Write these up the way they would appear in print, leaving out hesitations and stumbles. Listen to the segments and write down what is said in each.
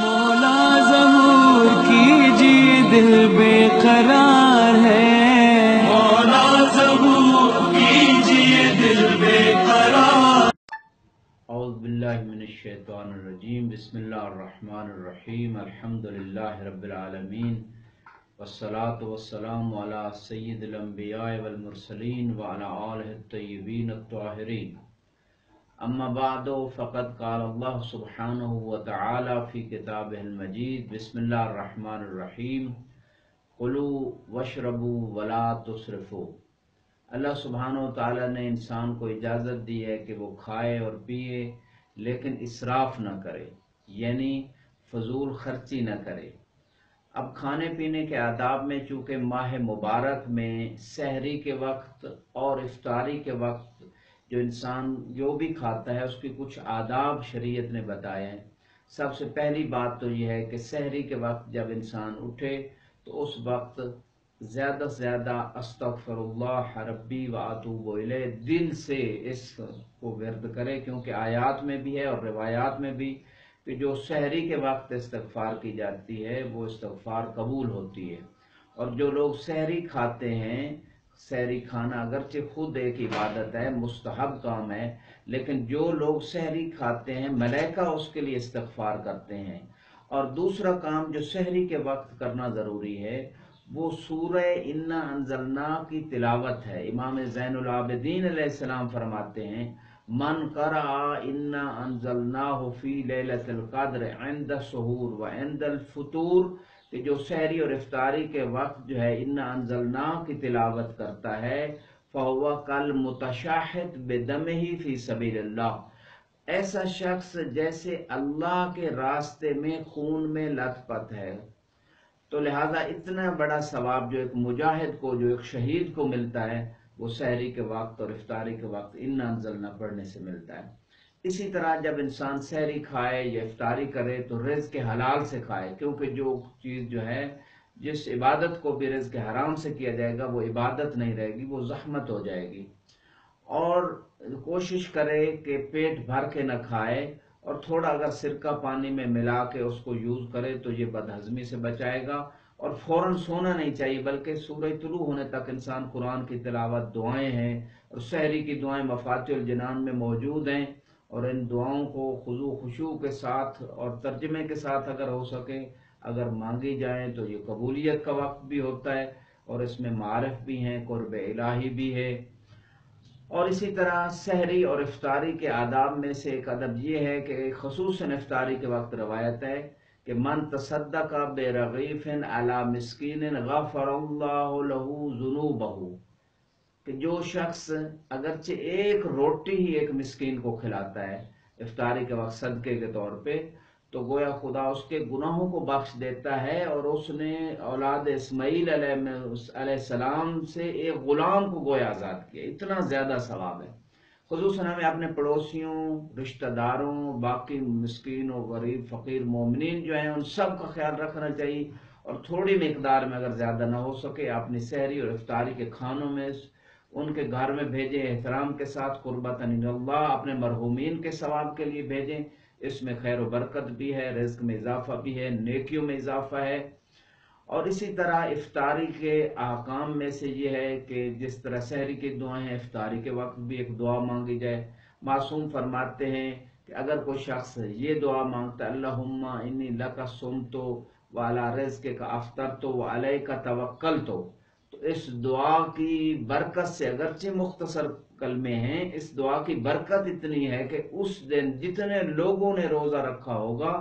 مولا ظہور کیجیے دل بے قرار ہے، مولا ظہور کیجیے دل بے قرار۔ اعوذ باللہ من الشیطان الرجیم، بسم اللہ الرحمن الرحیم، الحمدللہ رب العالمین، والصلاة والسلام علی سید الانبیاء والمرسلین وعلی آلہ الطیبین الطاہرین۔ اما بعد فقد قال اللہ سبحانہ وتعالی فی کتابہ المجید، بسم اللہ الرحمن الرحیم، کلوا واشربوا ولا تسرفوا۔ اللہ سبحانہ وتعالی نے انسان کو اجازت دی ہے کہ وہ کھائے اور پیے لیکن اسراف نہ کرے، یعنی فضول خرچی نہ کرے۔ اب کھانے پینے کے آداب میں چونکہ ماہ مبارک میں سحری کے وقت اور افطاری کے وقت جو انسان جو بھی کھاتا ہے اس کی کچھ آداب شریعت نے بتائے ہیں۔ سب سے پہلی بات تو یہ ہے کہ سحری کے وقت جب انسان اٹھے تو اس وقت زیادہ سے زیادہ استغفر اللہ ربی و اتوب الیہ دل سے اس کو ورد کرے، کیونکہ آیات میں بھی ہے اور روایات میں بھی کہ جو سحری کے وقت استغفار کی جاتی ہے وہ استغفار قبول ہوتی ہے۔ اور جو لوگ سحری کھاتے ہیں، سحری کھانا اگرچہ خود ایک عبادت ہے، مستحب کام ہے، لیکن جو لوگ سحری کھاتے ہیں ملائکہ اس کے لیے استغفار کرتے ہیں۔ اور دوسرا کام جو سحری کے وقت کرنا ضروری ہے وہ سورہ انا انزلنا کی تلاوت ہے۔ امام زین العابدین علیہ السلام فرماتے ہیں، من قرأ انا انزلناہ فی لیلۃ القدر عند السحور وعند الفطور، کہ جو سحری اور افطاری کے وقت جو ہے انا انزلنا کی تلاوت کرتا ہے فہو کالمتشاہد بدمہ فی سبیل اللہ، ایسا شخص جیسے اللہ کے راستے میں خون میں لت پت ہے۔ تو لہٰذا اتنا بڑا ثواب جو ایک مجاہد کو، جو ایک شہید کو ملتا ہے، وہ سحری کے وقت اور افطاری کے وقت انا انزلنا پڑھنے سے ملتا ہے۔ اسی طرح جب انسان سحری کھائے یا افطاری کرے تو رزق حلال سے کھائے، کیونکہ جو چیز جو ہے جس عبادت کو بھی رزق حرام سے کیا جائے گا وہ عبادت نہیں رہے گی، وہ زحمت ہو جائے گی۔ اور کوشش کرے کہ پیٹ بھر کے نہ کھائے، اور تھوڑا اگر سرکہ پانی میں ملا کے اس کو یوز کرے تو یہ بدہضمی سے بچائے گا۔ اور فوراً سونا نہیں چاہیے، بلکہ سورج طلوع ہونے تک انسان قرآن کی تلاوت، دعائیں ہیں، اور سحری کی دعائیں مفاتیح الجنان میں موجود ہیں، اور ان دعاؤں کو خضوع خشوع کے ساتھ اور ترجمے کے ساتھ اگر ہو سکے اگر مانگی جائیں تو یہ قبولیت کا وقت بھی ہوتا ہے، اور اس میں معارف بھی ہیں، قرب الہی بھی ہے۔ اور اسی طرح سحری اور افطاری کے آداب میں سے ایک ادب یہ ہے کہ خصوصاً افطاری کے وقت روایت ہے کہ من تصدق برغیف علی مسکین غفر اللہ لہ ذنوبہ، کہ جو شخص اگرچہ ایک روٹی ہی ایک مسکین کو کھلاتا ہے افطاری کے وقت صدقے کے طور پہ، تو گویا خدا اس کے گناہوں کو بخش دیتا ہے، اور اس نے اولاد اسماعیل علیہ السلام سے ایک غلام کو گویا آزاد کیا۔ اتنا زیادہ ثواب ہے۔ خصوصاً ہمیں اپنے پڑوسیوں، رشتہ داروں، باقی مسکین و غریب فقیر مومنین جو ہیں ان سب کا خیال رکھنا چاہیے، اور تھوڑی مقدار میں اگر زیادہ نہ ہو سکے اپنی سحری اور افطاری کے کھانوں میں ان کے گھر میں بھیجیں، احترام کے ساتھ، قربتاً اللہ، اپنے مرحومین کے ثواب کے لیے بھیجیں۔ اس میں خیر و برکت بھی ہے، رزق میں اضافہ بھی ہے، نیکیوں میں اضافہ ہے۔ اور اسی طرح افطاری کے احکام میں سے یہ ہے کہ جس طرح سحری کی دعائیں ہیں، افطاری کے وقت بھی ایک دعا مانگی جائے۔ معصوم فرماتے ہیں کہ اگر کوئی شخص یہ دعا مانگتا ہے، اللہم انی لک صمت وعلی رزقک افطرت وعلیک توکلت، تو اس دعا کی برکت سے، اگرچہ مختصر کلمے ہیں، اس دعا کی برکت اتنی ہے کہ اس دن جتنے لوگوں نے روزہ رکھا ہوگا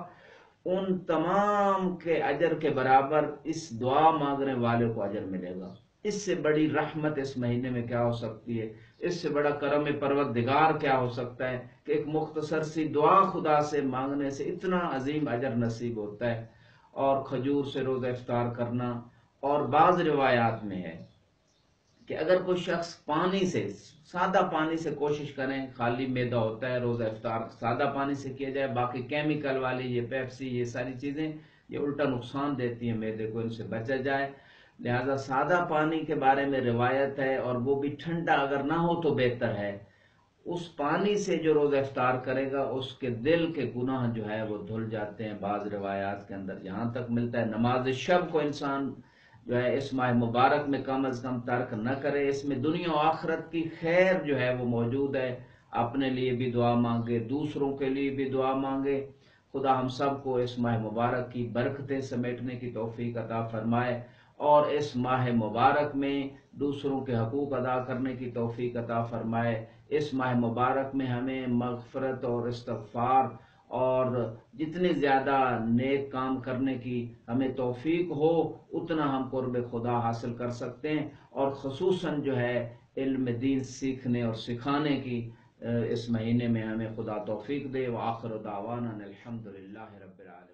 ان تمام کے اجر کے برابر اس دعا مانگنے والے کو اجر ملے گا۔ اس سے بڑی رحمت اس مہینے میں کیا ہو سکتی ہے، اس سے بڑا کرم پروردگار کیا ہو سکتا ہے کہ ایک مختصر سی دعا خدا سے مانگنے سے اتنا عظیم اجر نصیب ہوتا ہے۔ اور کھجور سے روزہ افطار کرنا، اور بعض روایات میں ہے کہ اگر کوئی شخص پانی سے، سادہ پانی سے کوشش کریں، خالی معدہ ہوتا ہے روزہ افطار سادہ پانی سے کیا جائے، باقی کیمیکل والی یہ پیپسی یہ ساری چیزیں یہ الٹا نقصان دیتی ہیں معدے کو، ان سے بچا جائے۔ لہذا سادہ پانی کے بارے میں روایت ہے، اور وہ بھی ٹھنڈا اگر نہ ہو تو بہتر ہے۔ اس پانی سے جو روزہ افطار کرے گا اس کے دل کے گناہ جو ہے وہ دھل جاتے ہیں۔ بعض روایات کے اندر یہاں تک ملتا ہے نماز شب کو انسان جو ہے اس ماہ مبارک میں کم از کم ترک نہ کرے، اس میں دنیا و آخرت کی خیر جو ہے وہ موجود ہے۔ اپنے لیے بھی دعا مانگے، دوسروں کے لیے بھی دعا مانگے، خدا ہم سب کو اس ماہ مبارک کی برکتیں سمیٹنے کی توفیق عطا فرمائے، اور اس ماہ مبارک میں دوسروں کے حقوق ادا کرنے کی توفیق عطا فرمائے۔ اس ماہ مبارک میں ہمیں مغفرت اور استغفار اور جتنے زیادہ نیک کام کرنے کی ہمیں توفیق ہو اتنا ہم قرب خدا حاصل کر سکتے ہیں، اور خصوصاً جو ہے علم دین سیکھنے اور سکھانے کی اس مہینے میں ہمیں خدا توفیق دے۔ وآخر دعوانا الحمدللہ رب العالمین۔